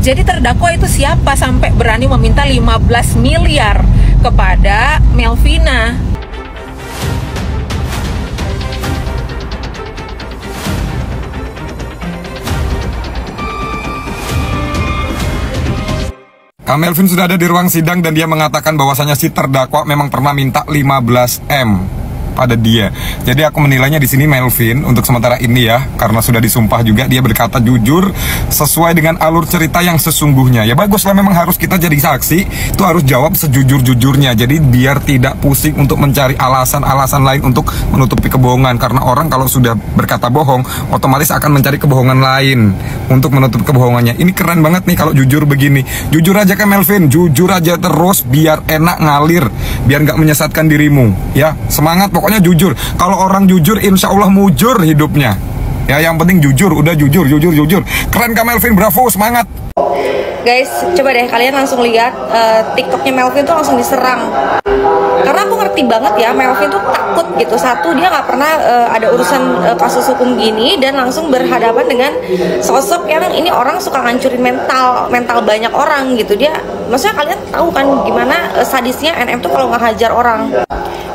Jadi terdakwa itu siapa sampai berani meminta 15 miliar kepada Melvina? Kak Melvin sudah ada di ruang sidang dan dia mengatakan bahwasanya si terdakwa memang pernah minta 15 M pada dia. Jadi aku menilainya di sini Melvin untuk sementara ini ya, karena sudah disumpah juga dia berkata jujur sesuai dengan alur cerita yang sesungguhnya. Ya baguslah, memang harus kita jadi saksi itu harus jawab sejujur-jujurnya. Jadi biar tidak pusing untuk mencari alasan-alasan lain untuk menutupi kebohongan, karena orang kalau sudah berkata bohong otomatis akan mencari kebohongan lain untuk menutup kebohongannya. Ini keren banget nih kalau jujur begini. Jujur aja Kak Melvin, jujur aja terus biar enak ngalir, biar nggak menyesatkan dirimu. Ya semangat pokoknya jujur. Kalau orang jujur insya Allah mujur hidupnya. Ya yang penting jujur, udah jujur. Keren Kak Melvin, bravo, semangat. Guys, coba deh kalian langsung lihat TikToknya Melvin tuh langsung diserang. Karena aku ngerti banget ya, Melvin tuh takut gitu. Satu, dia nggak pernah ada urusan kasus hukum gini dan langsung berhadapan dengan sosok yang ini orang suka ngancurin mental banyak orang gitu. Dia, maksudnya kalian tahu kan gimana sadisnya NM tuh kalau ngehajar orang.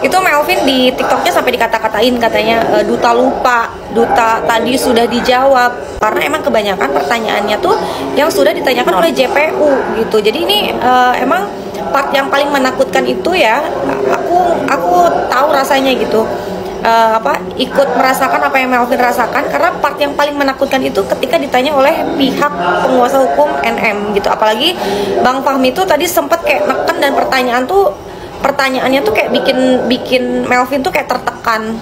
Itu Melvin di TikToknya sampai dikata-katain katanya duta lupa, duta tadi sudah dijawab, karena emang kebanyakan pertanyaannya tuh yang sudah ditanyakan oleh JPU gitu. Jadi ini emang part yang paling menakutkan itu ya, aku tahu rasanya gitu. Ikut merasakan apa yang Melvin rasakan, karena part yang paling menakutkan itu ketika ditanya oleh pihak penguasa hukum NM gitu. Apalagi Bang Fahmi tuh tadi sempet kayak neken dan pertanyaannya tuh kayak bikin Melvin tuh kayak tertekan.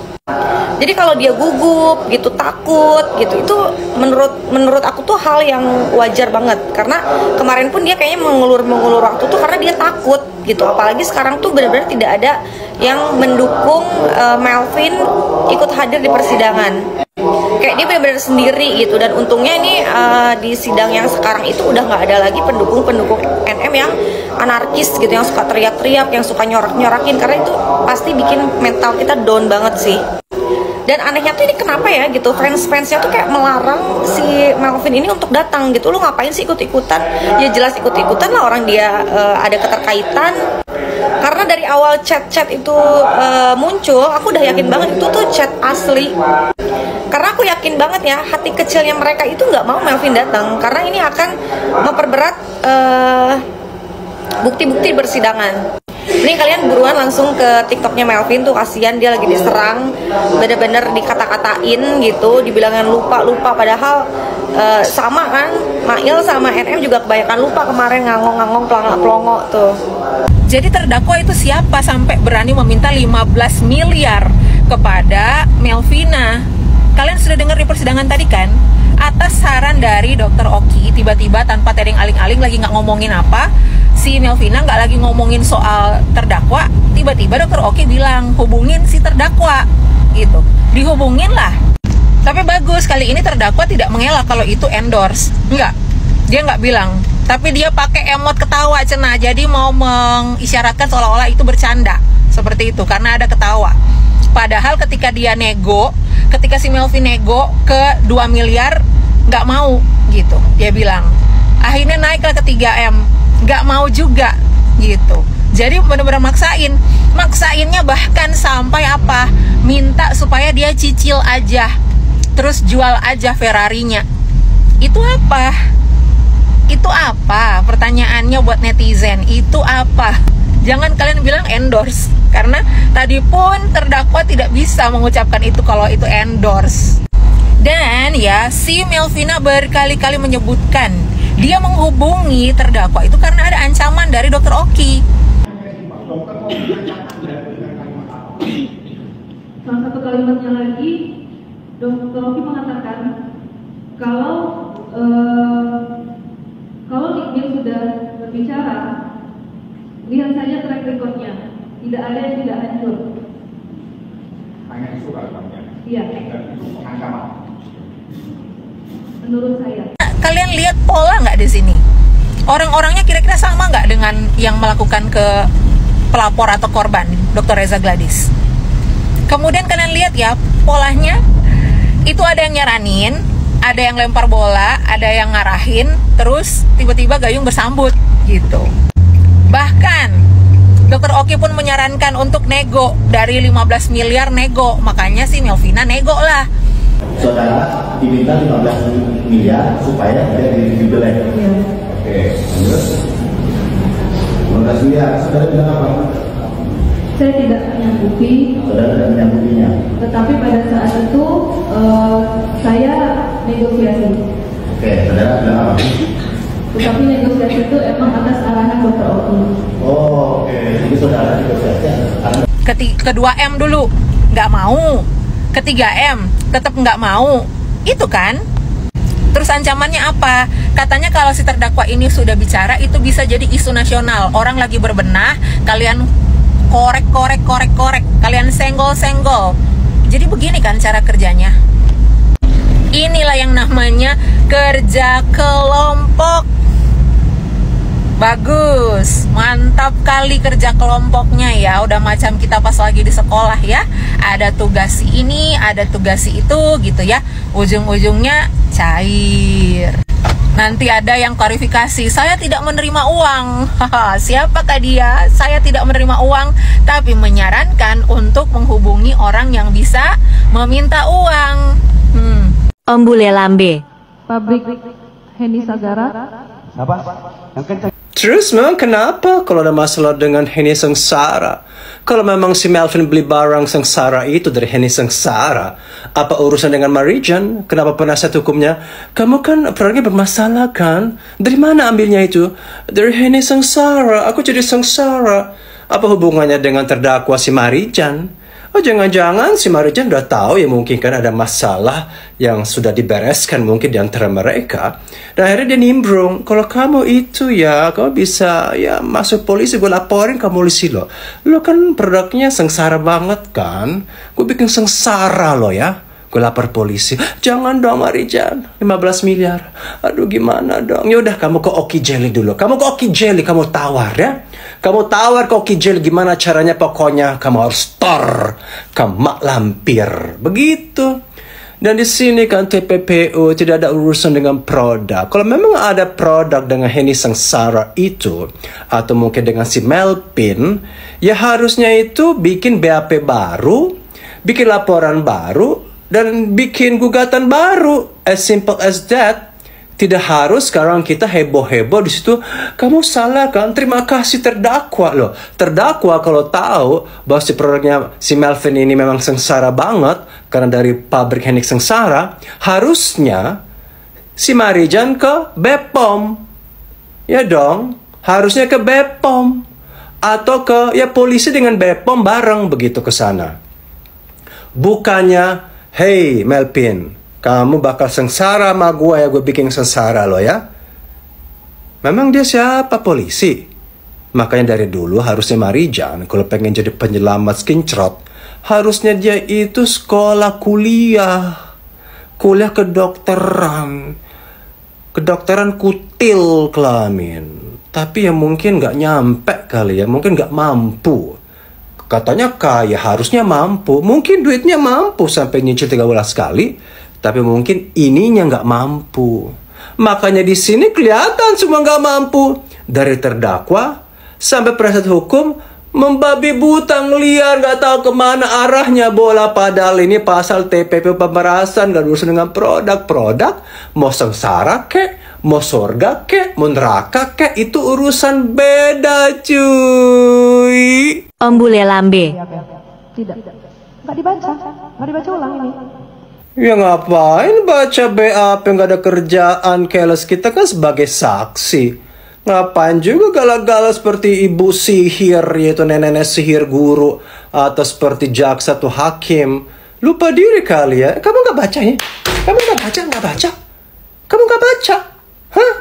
Jadi kalau dia gugup gitu, takut gitu, itu menurut aku tuh hal yang wajar banget. Karena kemarin pun dia kayaknya mengulur waktu tuh karena dia takut gitu. Apalagi sekarang tuh benar-benar tidak ada yang mendukung Melvin ikut hadir di persidangan. Kayak dia benar-benar sendiri gitu. Dan untungnya ini di sidang yang sekarang itu udah nggak ada lagi pendukung NM yang anarkis gitu, yang suka teriak-teriak, yang suka nyorak-nyorakin, karena itu pasti bikin mental kita down banget sih. Dan anehnya tuh ini kenapa ya gitu, fans-fansnya tuh kayak melarang si Melvin ini untuk datang gitu. Lu ngapain sih ikut-ikutan? Ya jelas ikut-ikutan lah, orang dia ada keterkaitan. Karena dari awal chat-chat itu muncul, aku udah yakin banget itu tuh chat asli. Karena aku yakin banget ya, hati kecilnya mereka itu nggak mau Melvin datang, karena ini akan memperberat bukti-bukti persidangan. Ini kalian buruan langsung ke TikToknya Melvin tuh, kasihan dia lagi diserang, bener-bener dikata-katain gitu, dibilangin lupa, padahal sama kan, Mail sama NM juga kebanyakan lupa kemarin, ngangong-ngangong, pelongo tuh. Jadi terdakwa itu siapa sampai berani meminta 15 miliar kepada Melvina? Kalian sudah dengar di persidangan tadi kan? Atas saran dari Dr. Oki, tiba-tiba tanpa tedeng aling-aling, lagi nggak ngomongin apa, si Melvina nggak lagi ngomongin soal terdakwa, tiba-tiba Dr. Oki bilang hubungin si terdakwa gitu. Dihubungin lah. Tapi bagus, kali ini terdakwa tidak mengelak kalau itu endorse. Enggak, dia nggak bilang. Tapi dia pakai emot ketawa cenah, jadi mau mengisyaratkan seolah-olah itu bercanda. Seperti itu, karena ada ketawa. Padahal ketika dia ketika si Melvin nego ke 2 miliar, nggak mau gitu. Dia bilang, akhirnya naiklah ke 3M, nggak mau juga gitu. Jadi benar-benar maksainnya bahkan sampai apa, minta supaya dia cicil aja, terus jual aja Ferrarinya. Itu apa? Pertanyaannya buat netizen, itu apa? Jangan kalian bilang endorse, karena tadi pun terdakwa tidak bisa mengucapkan itu kalau itu endorse. Dan ya, si Melvina berkali-kali menyebutkan dia menghubungi terdakwa itu karena ada ancaman dari Dr. Oki. Salah satu kalimatnya lagi, Dr. Oki mengatakan kalau dia sudah berbicara, lihat saja track recordnya, tidak ada yang tidak hancur. Hanya isu kalimatnya. Iya. Dan itu pengancaman. Menurut saya. Kalian lihat pola nggak di sini? Orang-orangnya kira-kira sama nggak dengan yang melakukan ke pelapor atau korban, Dr. Reza Gladys? Kemudian kalian lihat ya polanya, itu ada yang nyaranin, ada yang lempar bola, ada yang ngarahin, terus tiba-tiba gayung bersambut gitu. Bahkan Dr. Oki pun menyarankan untuk nego, dari 15 miliar nego, makanya si Melvina nego lah. Saudara diminta 15 miliar supaya tidak dibelek. Oke, terus 15 miliar, saudara bilang apa? Saya tidak menyanggupi. Saudara tidak menyanggupinya. Tetapi pada saat itu saya negosiasi. Oke, saudara bilang apa? Tetapi negosiasi itu emang atas arahan Dr. Oki. Oh, oke. Jadi saudara negosiasi atas arahan. Kedua M dulu nggak mau, ketiga M tetap nggak mau, itu kan. Terus ancamannya apa? Katanya kalau si terdakwa ini sudah bicara, itu bisa jadi isu nasional. Orang lagi berbenah, kalian korek, kalian senggol. Jadi begini kan cara kerjanya. Inilah yang namanya kerja kelompok. Bagus, mantap kali kerja kelompoknya ya. Udah macam kita pas lagi di sekolah ya. Ada tugas si ini, ada tugas si itu gitu ya. Ujung-ujungnya cair. Nanti ada yang klarifikasi, saya tidak menerima uang. Siapakah dia? Saya tidak menerima uang, tapi menyarankan untuk menghubungi orang yang bisa meminta uang. Om Bule Lambe. Pabrik Heni Sagara. Apa? Yang kencang. Terus memang kenapa kalau ada masalah dengan Heni Sengsara? Kalau memang si Melvin beli barang Sengsara itu dari Heni Sengsara, apa urusan dengan Marijan? Kenapa penasihat hukumnya? Kamu kan produknya bermasalah kan? Dari mana ambilnya itu? Dari Heni Sengsara, aku jadi sengsara. Apa hubungannya dengan terdakwa si Marijan? Oh jangan-jangan si Marijan udah tahu ya, mungkin kan ada masalah yang sudah dibereskan mungkin di antara mereka. Dan akhirnya dia nimbrung, kalau kamu itu ya, kamu bisa ya masuk polisi, gue laporin ke polisi lo. Lo kan produknya sengsara banget kan, gue bikin sengsara lo ya. Gue lapor polisi. Jangan dong Marijan, 15 miliar. Aduh gimana dong. Yaudah kamu ke Oki Jelly dulu. Kamu ke Oki Jelly, kamu tawar ya. Kamu tawar ke Oki Jelly, gimana caranya, pokoknya kamu harus tor ke Mak Lampir. Begitu. Dan di sini kan TPPU tidak ada urusan dengan produk. Kalau memang ada produk dengan Heni Sengsara itu, atau mungkin dengan si Melvin, ya harusnya itu bikin BAP baru, bikin laporan baru, dan bikin gugatan baru. As simple as that. Tidak harus sekarang kita heboh-heboh di situ. Kamu salah kan? Terima kasih terdakwa loh. Terdakwa kalau tahu bahwa si produknya si Melvin ini memang sengsara banget karena dari pabrik Heni Sengsara, harusnya si Marijan ke Bepom. Ya dong, harusnya ke Bepom atau ke ya polisi dengan Bepom bareng begitu ke sana. Bukannya, hey Melvin, kamu bakal sengsara sama gue ya, gue bikin sengsara lo ya. Memang dia siapa? Polisi. Makanya dari dulu harusnya Marijan kalau pengen jadi penyelamat skincrot, harusnya dia itu sekolah kuliah kedokteran kutil kelamin. Tapi ya mungkin gak nyampe kali ya, mungkin gak mampu. Katanya kaya, harusnya mampu. Mungkin duitnya mampu sampai nyicil 13 kali, tapi mungkin ininya nggak mampu. Makanya di sini kelihatan semua nggak mampu. Dari terdakwa sampai penasihat hukum membabi buta ngeliat, nggak tahu kemana arahnya bola. Padahal ini pasal TPP pemerasan, nggak urusan dengan produk. Mau sengsara kek, mau surga kek, mau neraka kek, itu urusan beda cuy. Om Bule Lambe. Tidak. Nggak dibaca ulang ini. Ya ngapain baca BAP, nggak ada kerjaan, keles. Kita kan sebagai saksi. Ngapain juga galak-galak seperti ibu sihir, yaitu nenek-nenek sihir guru, atau seperti jaksa atau hakim. Lupa diri kali ya. Kamu nggak baca ya? Kamu nggak baca? Kamu nggak baca? Hah?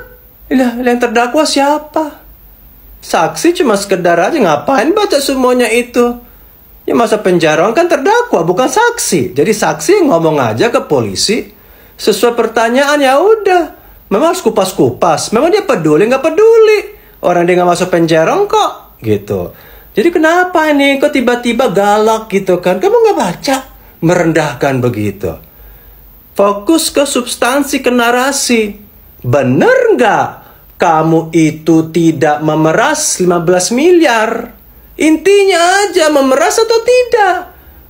Yang terdakwa siapa? Saksi cuma sekedar aja, ngapain baca semuanya itu? Ya masa penjara kan terdakwa, bukan saksi. Jadi saksi ngomong aja ke polisi sesuai pertanyaan, ya udah. Memang harus kupas-kupas. Memang dia peduli, nggak peduli. Orang dia nggak masuk penjara kok, gitu. Jadi kenapa ini kok tiba-tiba galak gitu kan? Kamu nggak baca, merendahkan begitu. Fokus ke substansi, ke narasi. Bener nggak kamu itu tidak memeras 15 miliar? Intinya aja memeras atau tidak.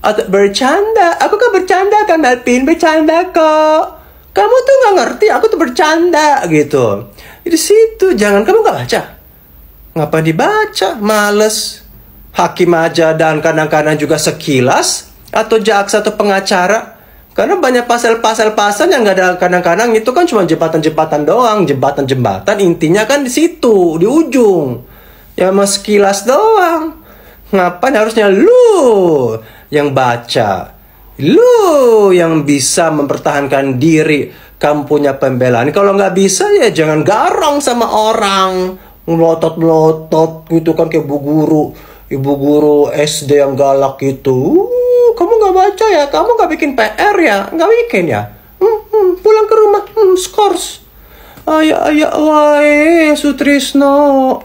Atau bercanda. Aku kan bercanda kan, Melvin? Bercanda kok. Kamu tuh nggak ngerti, aku tuh bercanda gitu. Di situ jangan kamu nggak baca. Ngapa dibaca? Males. Hakim aja dan kadang-kadang juga sekilas, atau jaksa atau pengacara. Karena banyak pasal-pasal yang nggak ada, kadang-kadang itu kan cuma jembatan-jembatan doang, jembatan-jembatan intinya kan di situ, di ujung. Ya mau sekilas doang. Ngapain harusnya lu yang baca, lu yang bisa mempertahankan diri, kamu punya pembelaan. Kalau nggak bisa ya jangan garang sama orang, melotot-melotot gitu kan kayak ibu guru SD yang galak gitu. Kamu nggak baca ya? Kamu nggak bikin PR ya? Nggak bikin ya? Pulang ke rumah, skors. Ayah, wae, Sutrisno.